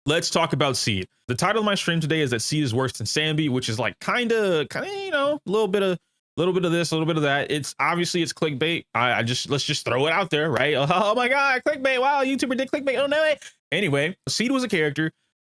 let's talk about Seed. The title of my stream today is that Seed is worse than Sanby, which is like kind of, you know, a little bit of this, a little bit of that. It's obviously it's clickbait. Let's just throw it out there, right? Oh my God, clickbait. Wow, YouTuber did clickbait. Oh no way. Anyway, Seed was a character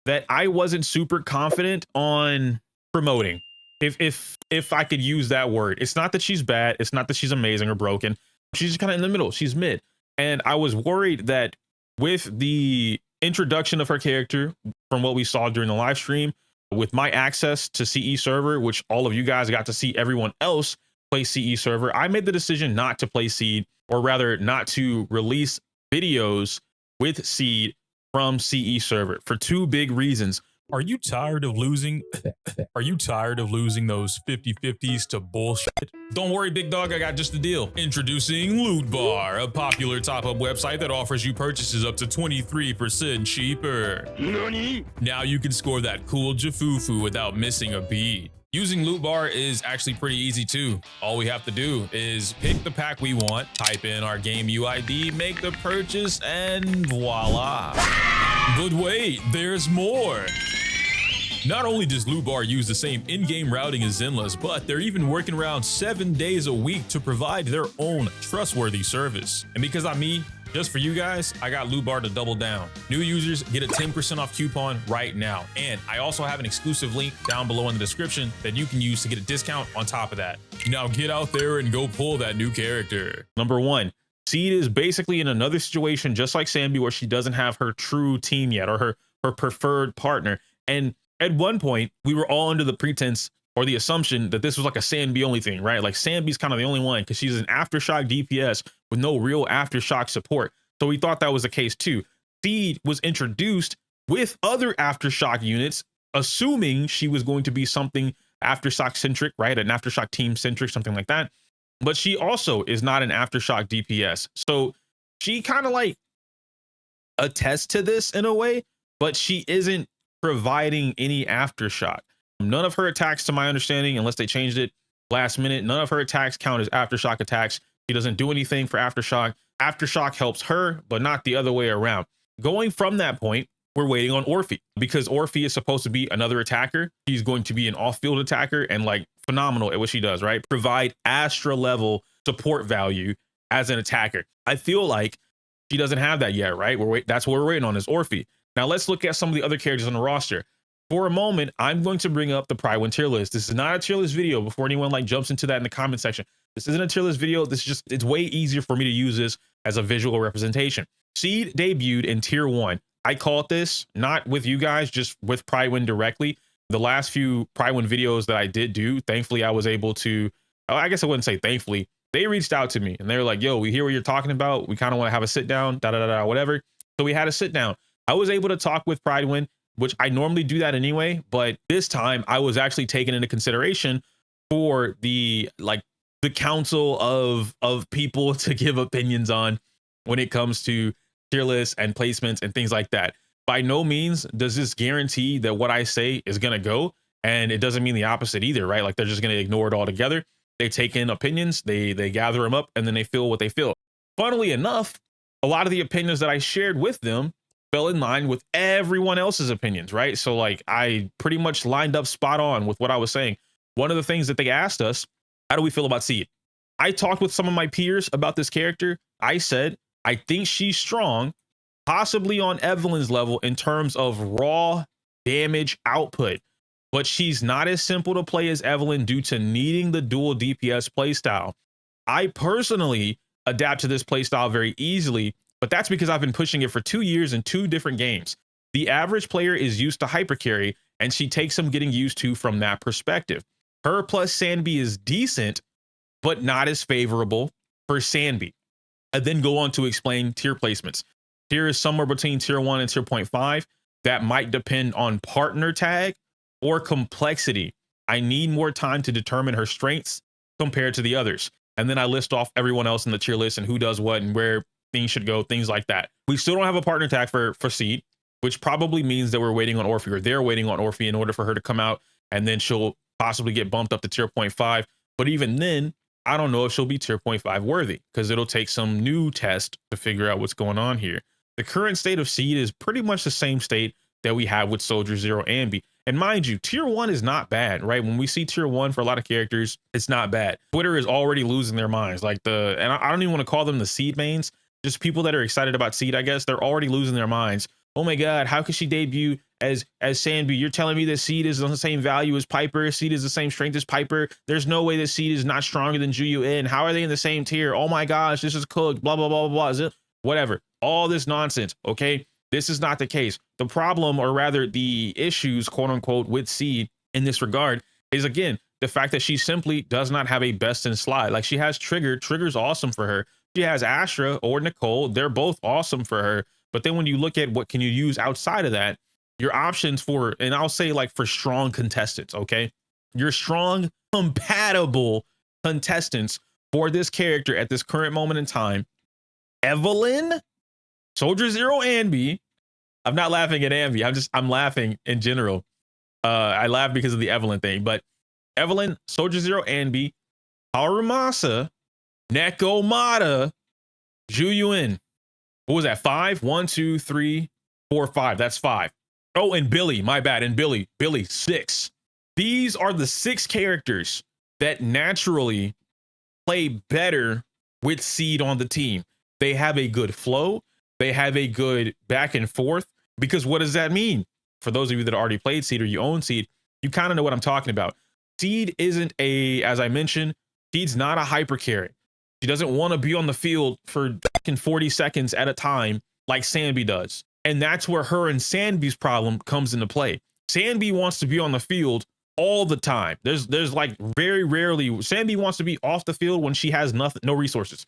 that I wasn't super confident on promoting. If I could use that word. It's not that she's bad. It's not that she's amazing or broken. She's just kind of in the middle. She's mid. And I was worried that with the introduction of her character, from what we saw during the live stream, with my access to CE server, which all of you guys got to see everyone else play CE server, I made the decision not to play Seed, or rather not to release videos with Seed from CE server for two big reasons. Are you tired of losing? Are you tired of losing those 50-50s to bullshit? Don't worry, big dog, I got just the deal. Introducing Lootbar, a popular top-up website that offers you purchases up to 23% cheaper. Nani? Now you can score that cool jafufu without missing a beat. Using Lootbar is actually pretty easy too. All we have to do is pick the pack we want, type in our game UID, make the purchase, and voila. But wait, there's more. Not only does Lootbar use the same in-game routing as Zenless, but they're even working around 7 days a week to provide their own trustworthy service. And because I'm me, just for you guys, I got Lootbar to double down. New users get a 10% off coupon right now. And I also have an exclusive link down below in the description that you can use to get a discount on top of that. Now get out there and go pull that new character. Number one, Seed is basically in another situation just like Sanby, where she doesn't have her true team yet, or her preferred partner. And at one point, we were all under the pretense or the assumption that this was like a Sanby only thing, right? Like Sanby's kind of the only one because she's an aftershock DPS with no real aftershock support. So we thought that was the case too. Seed was introduced with other aftershock units, assuming she was going to be something aftershock centric, right? An aftershock team centric, something like that. But she also is not an aftershock DPS. So she kind of like attests to this in a way, but she isn't providing any aftershock. None of her attacks, to my understanding, unless they changed it last minute, none of her attacks count as aftershock attacks. She doesn't do anything for aftershock. Aftershock helps her, but not the other way around. Going from that point, we're waiting on Orphie, because Orphie is supposed to be another attacker. He's going to be an off-field attacker and like phenomenal at what she does, right? Provide Astra level support value as an attacker. I feel like she doesn't have that yet, right? That's what we're waiting on, is Orphie. Now let's look at some of the other characters on the roster. For a moment, I'm going to bring up the Pride tier list. This is not a tier list video before anyone like jumps into that in the comment section. This isn't a tier list video. This is just, it's way easier for me to use this as a visual representation. Seed debuted in tier 1. I called this, not with you guys, just with Pride directly. The last few Pride videos that I did do, thankfully I was able to, I guess I wouldn't say thankfully, they reached out to me and they were like, yo, we hear what you're talking about. We kind of want to have a sit down, whatever. So we had a sit down. I was able to talk with Pride, which I normally do that anyway, but this time I was actually taken into consideration for the council of people to give opinions on when it comes to tier lists and placements and things like that. By no means does this guarantee that what I say is going to go, and it doesn't mean the opposite either, right? Like they're just going to ignore it altogether. They take in opinions, they gather them up, and then they feel what they feel. Funnily enough, a lot of the opinions that I shared with them fell in line with everyone else's opinions, right? So like I pretty much lined up spot on with what I was saying. One of the things that they asked us, how do we feel about Seed? I talked with some of my peers about this character. I said, I think she's strong, possibly on Evelyn's level in terms of raw damage output, but she's not as simple to play as Evelyn due to needing the dual DPS playstyle. I personally adapt to this playstyle very easily, but that's because I've been pushing it for 2 years in 2 different games. The average player is used to hypercarry, and she takes some getting used to from that perspective. Her plus Sanby is decent, but not as favorable for Sanby. I then go on to explain tier placements. Tier is somewhere between tier 1 and tier 0.5. That might depend on partner tag or complexity. I need more time to determine her strengths compared to the others. And then I list off everyone else in the tier list and who does what and where things should go, things like that. We still don't have a partner tag for Seed, which probably means that we're waiting on Orphie, or they're waiting on Orphie in order for her to come out, and then she'll possibly get bumped up to tier 0.5. But even then, I don't know if she'll be tier 0.5 worthy, because it'll take some new test to figure out what's going on here. The current state of Seed is pretty much the same state that we have with Soldier Zero Ambi. And mind you, tier 1 is not bad, right? When we see tier 1 for a lot of characters, it's not bad. Twitter is already losing their minds. Like and I don't even want to call them the seed mains, just people that are excited about seed, I guess. They're already losing their minds. Oh my God, how could she debut as Sanby? You're telling me that seed is on the same value as Piper? Seed is the same strength as Piper? There's no way that seed is not stronger than Juyu. How are they in the same tier? Oh my gosh, this is cooked, blah, blah, blah, blah, blah. Is it? Whatever. All this nonsense, okay? This is not the case. The problem, or rather the issues, quote unquote, with seed in this regard is, again, the fact that she simply does not have a best in slide. Like, she has Trigger. Trigger's awesome for her. She has Astra or Nicole. They're both awesome for her. But then when you look at what can you use outside of that, your options for, and I'll say like for strong contestants, okay? Your strong, compatible contestants for this character at this current moment in time, Evelyn, Soldier Zero Ambi. I'm not laughing at Ambi. I'm laughing in general. I laugh because of the Evelyn thing, but Evelyn, Soldier Zero Ambi, Harumasa, Neko Mata, Juyuin. What was that? 5? 1, 2, 3, 4, 5. That's 5. Oh, and Billy, my bad. And Billy, 6. These are the 6 characters that naturally play better with seed on the team. They have a good flow. They have a good back and forth. Because what does that mean? For those of you that already played seed or you own seed, you kind of know what I'm talking about. Seed isn't as I mentioned, seed's not a hyper carry. She doesn't want to be on the field for 40 seconds at a time like Sanby does. And that's where her and Sanby's problem comes into play. Sanby wants to be on the field all the time. There's like very rarely, Sanby wants to be off the field when she has nothing, no resources.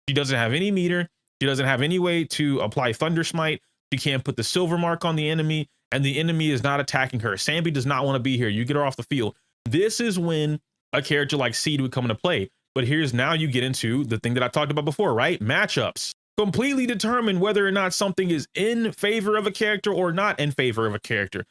She doesn't have any meter. She doesn't have any way to apply Thunder Smite. She can't put the silver mark on the enemy, and the enemy is not attacking her. Sanby does not want to be here. You get her off the field. This is when a character like Seed would come into play. But here's now you get into the thing that I talked about before, right? Matchups completely determine whether or not something is in favor of a character or not in favor of a character.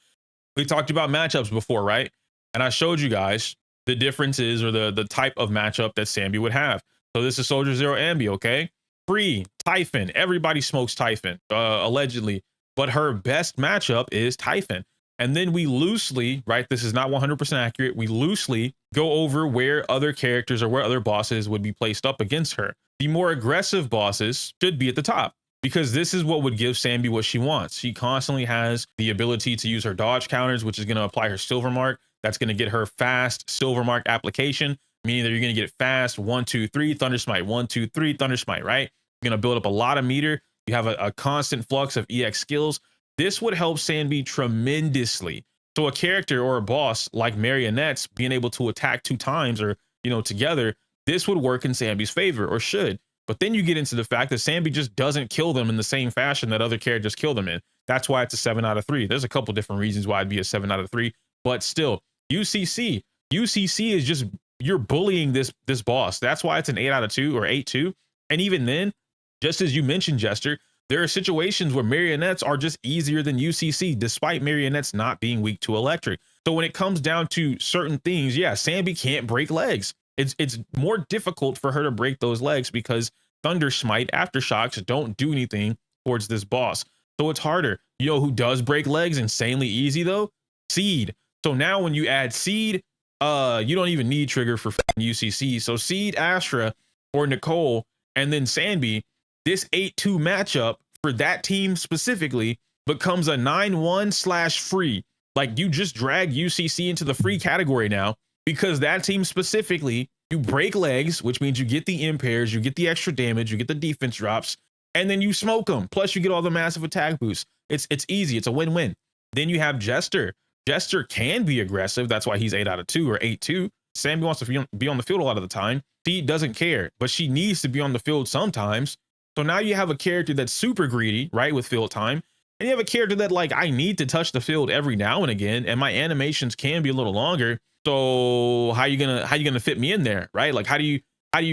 We talked about matchups before, right? And I showed you guys the differences or the type of matchup that Sanby would have. So this is Soldier Zero Ambi, okay? Free, Typhon. Everybody smokes Typhon, allegedly. But her best matchup is Typhon. And then we loosely, right, this is not 100% accurate, we loosely go over where other characters or where other bosses would be placed up against her. The more aggressive bosses should be at the top, because this is what would give Sanby what she wants. She constantly has the ability to use her dodge counters, which is going to apply her silver mark. That's going to get her fast silver mark application, meaning that you're going to get it fast. 1, 2, 3, Thunder Smite. 1, 2, 3, Thunder Smite, right? You're going to build up a lot of meter. You have a constant flux of EX skills. This would help Sanby tremendously. So a character or a boss like Marionettes being able to attack 2 times or, together, this would work in Sanby's favor, or should. But then you get into the fact that Sanby just doesn't kill them in the same fashion that other characters kill them in. That's why it's a 7 out of 3. There's a couple different reasons why it'd be a 7 out of 3, but still, UCC is just, you're bullying this boss. That's why it's an 8 out of 2 or 8-2. And even then, just as you mentioned, Jester, there are situations where Marionettes are just easier than UCC, despite Marionettes not being weak to electric. So when it comes down to certain things, yeah, Sanby can't break legs. It's more difficult for her to break those legs because Thunder Smite, Aftershocks don't do anything towards this boss. So it's harder. You know who does break legs insanely easy though? Seed. So now when you add Seed, you don't even need Trigger for UCC. So Seed, Astra, or Nicole, and then Sanby, this 8-2 matchup for that team specifically becomes a 9-1/free. Like, you just drag UCC into the free category now, because that team specifically, you break legs, which means you get the impairs, you get the extra damage, you get the defense drops, and then you smoke them. Plus you get all the massive attack boosts. It's easy. It's a win-win. Then you have Jester. Jester can be aggressive. That's why he's 8 out of 2 or 8-2. Sammy wants to be on the field a lot of the time. She doesn't care, but she needs to be on the field sometimes. So now you have a character that's super greedy, right, with field time. And you have a character that, like, I need to touch the field every now and again, and my animations can be a little longer. So how you gonna fit me in there, right? Like, how do you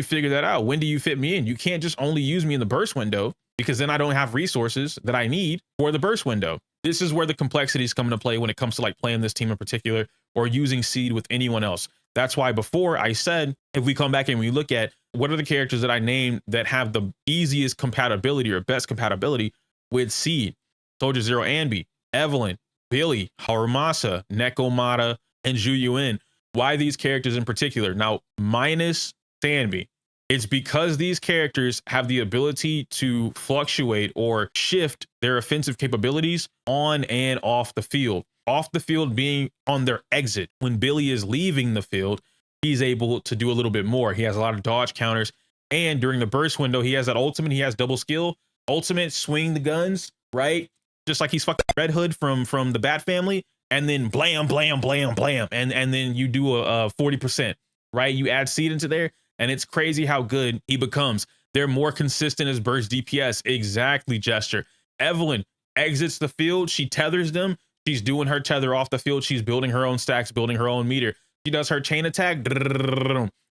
figure that out? When do you fit me in? You can't just only use me in the burst window, because then I don't have resources that I need for the burst window. This is where the complexities come into play when it comes to like playing this team in particular or using Seed with anyone else. That's why before I said, if we come back and we look at what are the characters that I named that have the easiest compatibility or best compatibility with Seed, Soldier Zero Ambi, Evelyn, Billy, Harumasa, Nekomata, and Zhuyuin. Why these characters in particular? Now, minus Sanby. It's because these characters have the ability to fluctuate or shift their offensive capabilities on and off the field. Off the field being on their exit. When Billy is leaving the field, he's able to do a little bit more. He has a lot of dodge counters. And during the burst window, he has that ultimate. He has double skill. Ultimate, swing the guns, right? Just like he's fucking Red Hood from the Bat family. And then blam, blam, blam, blam. And then you do a 40%, right? You add Seed into there. And it's crazy how good he becomes. They're more consistent as burst DPS. Exactly, Gesture. Evelyn exits the field. She tethers them. She's doing her tether off the field. She's building her own stacks, building her own meter. She does her chain attack.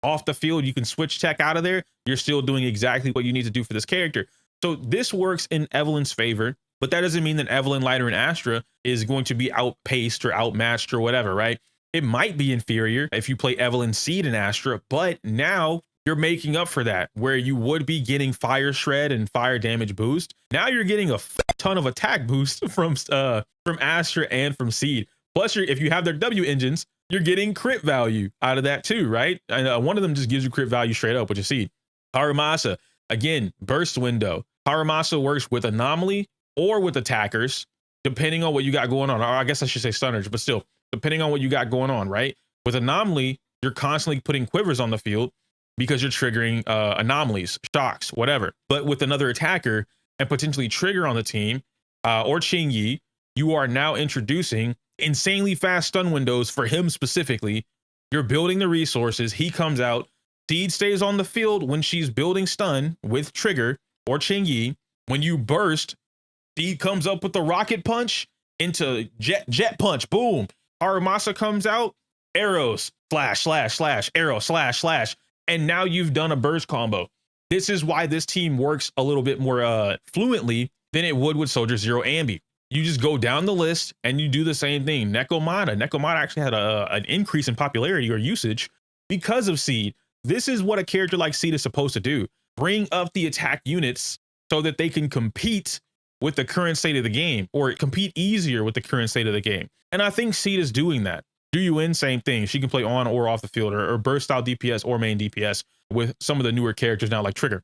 Off the field, you can switch tech out of there. You're still doing exactly what you need to do for this character. So this works in Evelyn's favor, but that doesn't mean that Evelyn, Lighter, and Astra is going to be outpaced or outmatched or whatever, right? It might be inferior if you play Evelyn, Seed, and Astra, but now you're making up for that, where you would be getting fire shred and fire damage boost. Now you're getting a ton of attack boost from Astra and from Seed. Plus, if you have their W engines, you're getting crit value out of that too, right? And one of them just gives you crit value straight up, which is Seed. Harumasa, again, burst window. Harumasa works with anomaly or with attackers, depending on what you got going on. Or I guess I should say stunners, but still, depending on what you got going on, right? With anomaly, you're constantly putting quivers on the field because you're triggering anomalies, shocks, whatever. But with another attacker and potentially trigger on the team, or Qingyi, you are now introducing insanely fast stun windows for him specifically. You're building the resources. He comes out. Seed stays on the field when she's building stun with trigger or Qingyi. When you burst, Seed comes up with the rocket punch into jet punch. Boom. Harumasa comes out, arrows, slash, slash, slash, arrow, slash, slash. And now you've done a burst combo. This is why this team works a little bit more fluently than it would with Soldier Zero Ambi. You just go down the list and you do the same thing. Nekomata actually had an increase in popularity or usage because of Seed. This is what a character like Seed is supposed to do. Bring up the attack units so that they can compete with the current state of the game, or compete easier with the current state of the game. And I think Seed is doing that. Zhuyuin, same thing. She can play on or off the field, or burst style DPS or main DPS with some of the newer characters now like Trigger.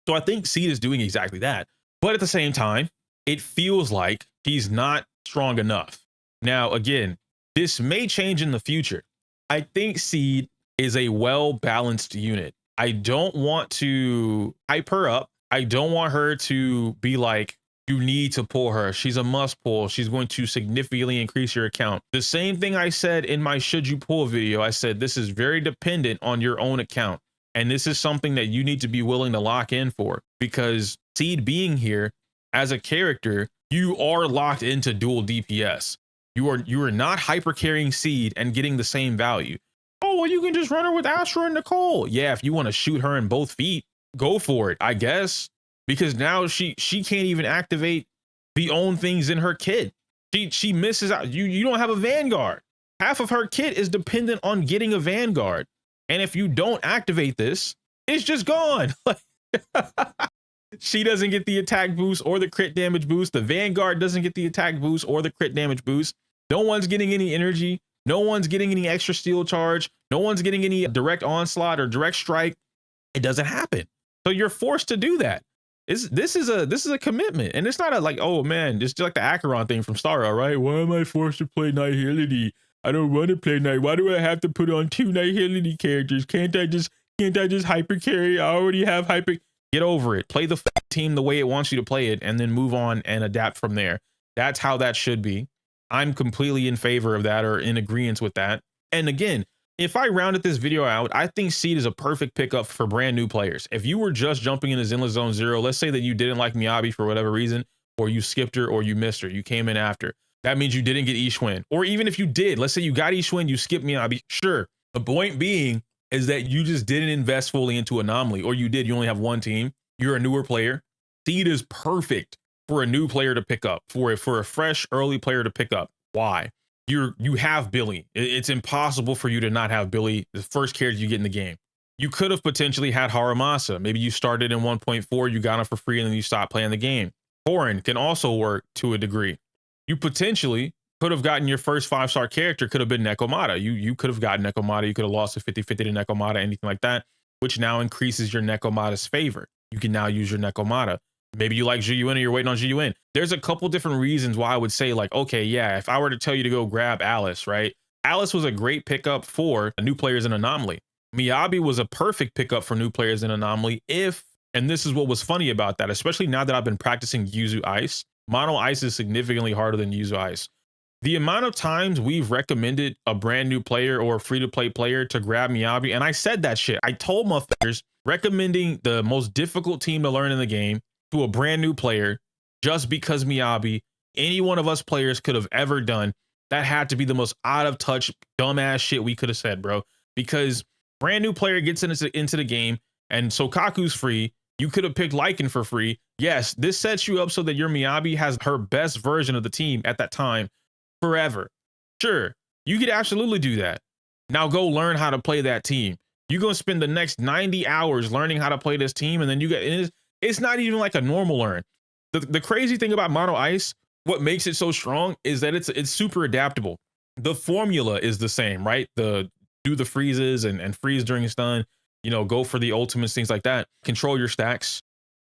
So I think Seed is doing exactly that. But at the same time, it feels like he's not strong enough. Now, again, this may change in the future. I think Seed is a well-balanced unit. I don't want to hype her up. I don't want her to be like, you need to pull her. She's a must pull. She's going to significantly increase your account. The same thing I said in my should you pull video. I said, this is very dependent on your own account. And this is something that you need to be willing to lock in for, because Seed being here as a character, you are locked into dual DPS. You are not hyper carrying Seed and getting the same value. Oh, well, you can just run her with Astra and Nicole. Yeah, if you want to shoot her in both feet, go for it, I guess. Because now she can't even activate the own things in her kit. She misses out. You don't have a Vanguard. Half of her kit is dependent on getting a Vanguard. And if you don't activate this, it's just gone. She doesn't get the attack boost or the crit damage boost. The Vanguard doesn't get the attack boost or the crit damage boost. No one's getting any energy. No one's getting any extra steel charge. No one's getting any direct onslaught or direct strike. It doesn't happen. So you're forced to do that. This is a commitment, and it's not a like, oh man, it's just like the Acheron thing from Star Rail, right? Why am I forced to play Nihility? I don't want to play Night. Why do I have to put on 2 Nihility characters? Can't I just hyper carry? I already have hyper. Get over it. Play the team the way it wants you to play it, and then move on and adapt from there. That's how that should be. I'm completely in favor of that, or in agreement with that. And again, if I rounded this video out, I think Seed is a perfect pickup for brand new players. If you were just jumping into Zenless Zone Zero, let's say that you didn't like Miyabi for whatever reason, or you skipped her, or you missed her, you came in after. That means you didn't get Ishwin. Or even if you did, let's say you got Ishwin, you skipped Miyabi, sure. The point being is that you just didn't invest fully into Anomaly, or you did, you only have one team, you're a newer player. Seed is perfect for a new player to pick up, for a fresh early player to pick up. Why? You have Billy. It's impossible for you to not have Billy, the first character you get in the game. You could have potentially had Harumasa. Maybe you started in 1.4, you got him for free, and then you stopped playing the game. Horan can also work to a degree. You potentially could have gotten your first 5-star character could have been Nekomata. You could have gotten Nekomata. You could have lost a 50-50 to Nekomata, anything like that, which now increases your Nekomata's favor. You can now use your Nekomata. Maybe you like Jiyuin or you're waiting on Jiyuin. There's a couple different reasons why I would say like, okay, yeah, if I were to tell you to go grab Alice, right? Alice was a great pickup for new players in Anomaly. Miyabi was a perfect pickup for new players in Anomaly if, and this is what was funny about that, especially now that I've been practicing Yuzu Ice, Mono Ice is significantly harder than Yuzu Ice. The amount of times we've recommended a brand new player or a free-to-play player to grab Miyabi, and I said that shit. I told motherfuckers recommending the most difficult team to learn in the game to a brand new player just because Miyabi, any one of us players could have ever done, that had to be the most out of touch, dumbass shit we could have said, bro. Because brand new player gets into the game and Sokaku's free. You could have picked Lycan for free. Yes, this sets you up so that your Miyabi has her best version of the team at that time forever. Sure, you could absolutely do that. Now go learn how to play that team. You're going to spend the next 90 hours learning how to play this team, and then you get, it's not even like a normal learn. The crazy thing about Mono Ice, what makes it so strong is that it's super adaptable. The formula is the same, right? Do the freezes and freeze during stun, you know, go for the ultimates, things like that. Control your stacks.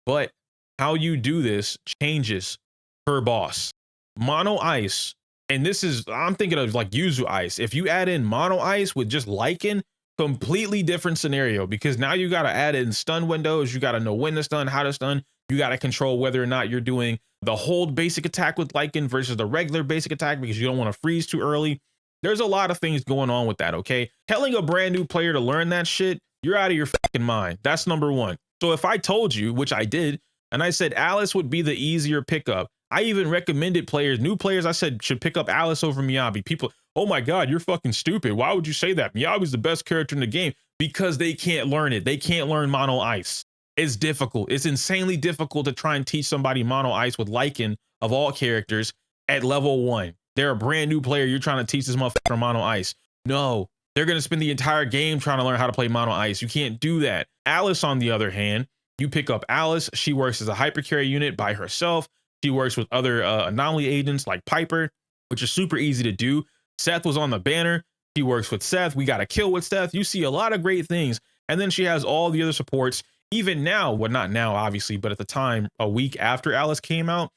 But how you do this changes per boss. Mono Ice, and this is, I'm thinking of like Yuzu Ice. If you add in Mono Ice with just Lycan, completely different scenario, because now you got to add in stun windows. You got to know when to stun, how to stun. You got to control whether or not you're doing the hold basic attack with Lycan versus the regular basic attack because you don't want to freeze too early. There's a lot of things going on with that, okay? Telling a brand new player to learn that shit, you're out of your fucking mind. That's number one. So if I told you, which I did, and I said Alice would be the easier pickup, I even recommended players, new players, I said should pick up Alice over Miyabi. People, oh my God, you're fucking stupid. Why would you say that? Miyabi's the best character in the game. Because they can't learn it. They can't learn Mono Ice. It's difficult. It's insanely difficult to try and teach somebody Mono Ice with Lycan of all characters at level 1. They're a brand new player. You're trying to teach this motherfucker Mono Ice. No, they're going to spend the entire game trying to learn how to play Mono Ice. You can't do that. Alice, on the other hand, you pick up Alice. She works as a hypercarry unit by herself. She works with other anomaly agents like Piper, which is super easy to do. Seth was on the banner. She works with Seth. We got a kill with Seth. You see a lot of great things. And then she has all the other supports. Even now, well, not now, obviously, but at the time, a week after Alice came out,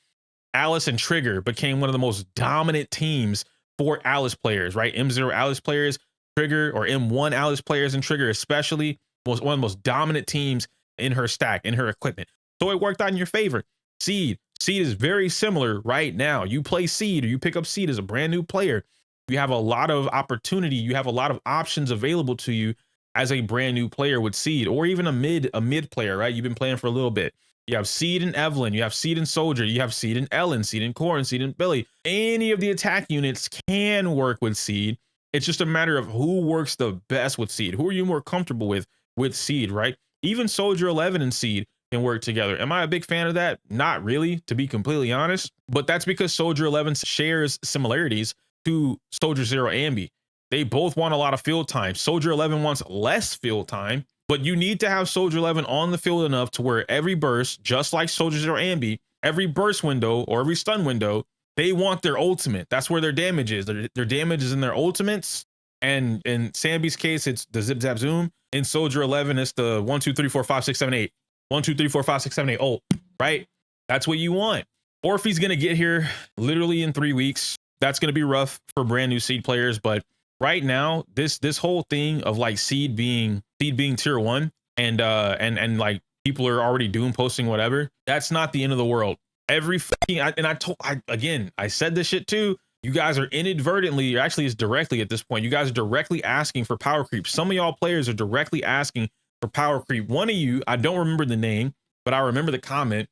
Alice and Trigger became one of the most dominant teams for Alice players, right? M0 Alice players, Trigger, or M1 Alice players and Trigger especially, was one of the most dominant teams in her stack, in her equipment. So it worked out in your favor. Seed is very similar right now. You play Seed or you pick up Seed as a brand new player. You have a lot of opportunity. You have a lot of options available to you as a brand new player with Seed, or even a mid player, right? You've been playing for a little bit. You have Seed and Evelyn, you have Seed and Soldier, you have Seed and Ellen, Seed and Corn, Seed and Billy. Any of the attack units can work with Seed. It's just a matter of who works the best with Seed. Who are you more comfortable with Seed, right? Even Soldier 11 and Seed can work together. Am I a big fan of that? Not really, to be completely honest, but that's because Soldier 11 shares similarities to Soldier Zero Ambi. They both want a lot of field time. Soldier 11 wants less field time, but you need to have Soldier 11 on the field enough to where every burst, just like Soldier Zero Ambi, every burst window or every stun window, they want their ultimate. That's where their damage is. Their damage is in their ultimates. And in Sanby's case, it's the zip zap zoom. In Soldier 11, it's the 1, 2, 3, 4, 5, 6, 7, 8. 1, 2, 3, 4, 5, 6, 7, 8 ult, right? That's what you want. Orphie's gonna get here literally in 3 weeks. That's gonna be rough for brand new Seed players, but right now, this whole thing of like Seed being tier 1 and like people are already doom posting whatever, that's not the end of the world. Every fucking, I said this shit too. You guys are inadvertently, or actually it's directly at this point, you guys are directly asking for power creep. Some of y'all players are directly asking for power creep. One of you, I don't remember the name, but I remember the comment.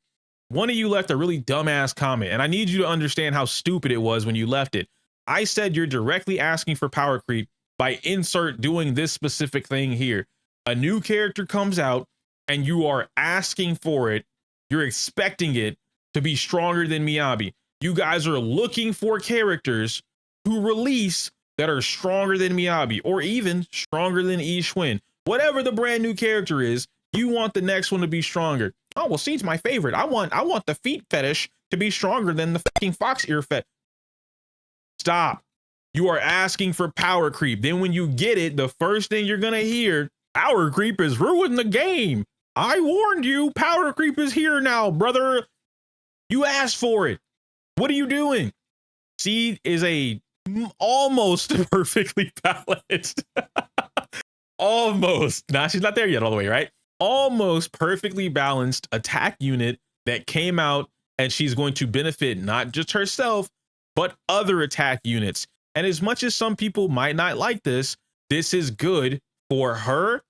One of you left a really dumbass comment, and I need you to understand how stupid it was when you left it. I said you're directly asking for power creep by insert doing this specific thing here. A new character comes out and you are asking for it. You're expecting it to be stronger than Miyabi. You guys are looking for characters to release that are stronger than Miyabi or even stronger than Ishwin. Whatever the brand new character is, you want the next one to be stronger. Oh, well, Seed's my favorite. I want the feet fetish to be stronger than the fucking fox ear fetish. Stop. You are asking for power creep. Then when you get it, the first thing you're going to hear, power creep is ruined the game. I warned you, power creep is here now, brother. You asked for it. What are you doing? Seed is a almost perfectly balanced. Almost. Nah, she's not there yet all the way, right? Almost perfectly balanced attack unit that came out, and she's going to benefit not just herself, but other attack units. And as much as some people might not like this, this is good for her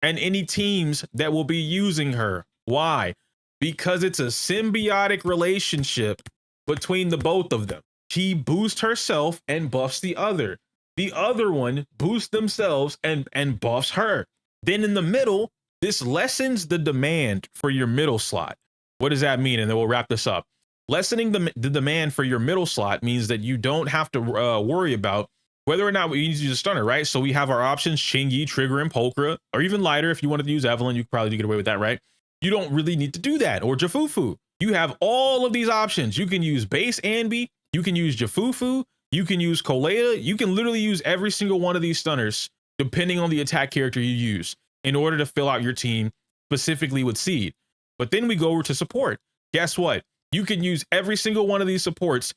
and any teams that will be using her. Why? Because it's a symbiotic relationship between the both of them. She boosts herself and buffs the other. The other one boosts themselves and buffs her. Then in the middle, this lessens the demand for your middle slot. What does that mean? And then we'll wrap this up. Lessening the demand for your middle slot means that you don't have to worry about whether or not we need to use a stunner, right? So we have our options, Chingy, Trigger, and Polkra, or even lighter. If you wanted to use Evelyn, you could probably get away with that, right? You don't really need to do that, or Jafufu. You have all of these options. You can use base Anby, you can use Jafufu, you can use Koleda, you can literally use every single one of these stunners, depending on the attack character you use, in order to fill out your team, specifically with Seed. But then we go over to support. Guess what? You can use every single one of these supports,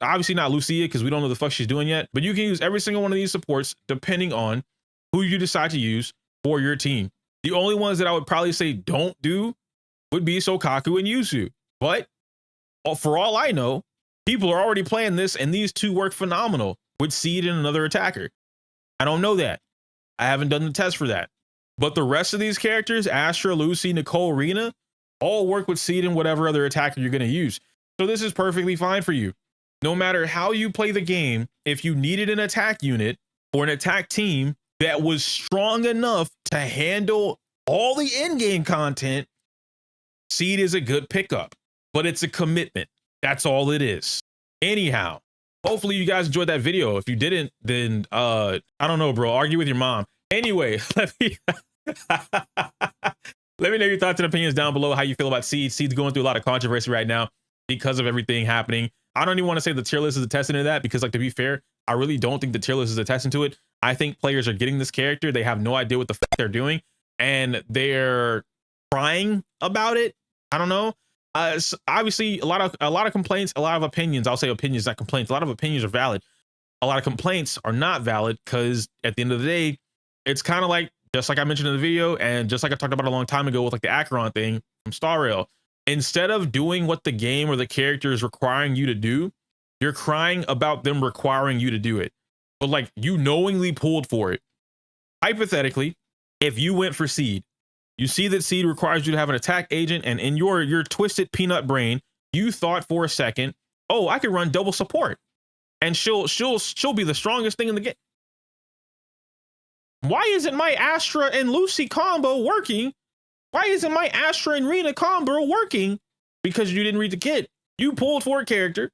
obviously not Lucia, because we don't know the fuck she's doing yet, but you can use every single one of these supports depending on who you decide to use for your team. The only ones that I would probably say don't do would be Sokaku and Yuzu. But for all I know, people are already playing this, and these two work phenomenal with Seed and another attacker. I don't know that. I haven't done the test for that. But the rest of these characters, Astra, Lucy, Nicole, Rena, all work with Seed and whatever other attacker you're going to use. So this is perfectly fine for you. No matter how you play the game, if you needed an attack unit or an attack team that was strong enough to handle all the in-game content, Seed is a good pickup, but it's a commitment. That's all it is. Anyhow, hopefully you guys enjoyed that video. If you didn't, then I don't know, bro. Argue with your mom. Anyway, let me know your thoughts and opinions down below, how you feel about Seed. Seed's going through a lot of controversy right now because of everything happening. I don't even want to say the tier list is attesting to that, because, like, to be fair, I really don't think the tier list is attesting to it. I think players are getting this character. They have no idea what the fuck they're doing, and they're crying about it. I don't know. So obviously, a lot of complaints, a lot of opinions. I'll say opinions, not complaints. A lot of opinions are valid. A lot of complaints are not valid, because at the end of the day, it's kind of like, just like I mentioned in the video, and just like I talked about a long time ago with, like, the Acheron thing from Star Rail. Instead of doing what the game or the character is requiring you to do, you're crying about them requiring you to do it. But, like, you knowingly pulled for it. Hypothetically, if you went for Seed, you see that Seed requires you to have an attack agent, and in your twisted peanut brain, you thought for a second, oh, I could run double support, and she'll be the strongest thing in the game. Why isn't my Astra and Lucy combo working? Why isn't my Astra and Rena combo working? Because you didn't read the kit. You pulled for a character,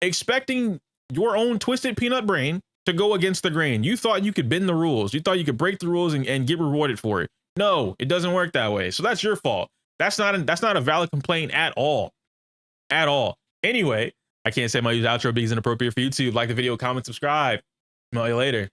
expecting your own twisted peanut brain to go against the grain. You thought you could bend the rules. You thought you could break the rules and get rewarded for it. No, it doesn't work that way. So that's your fault. That's not a valid complaint at all. At all. Anyway, I can't say my use outro because it's inappropriate for YouTube. Like the video, comment, subscribe. Smell you later.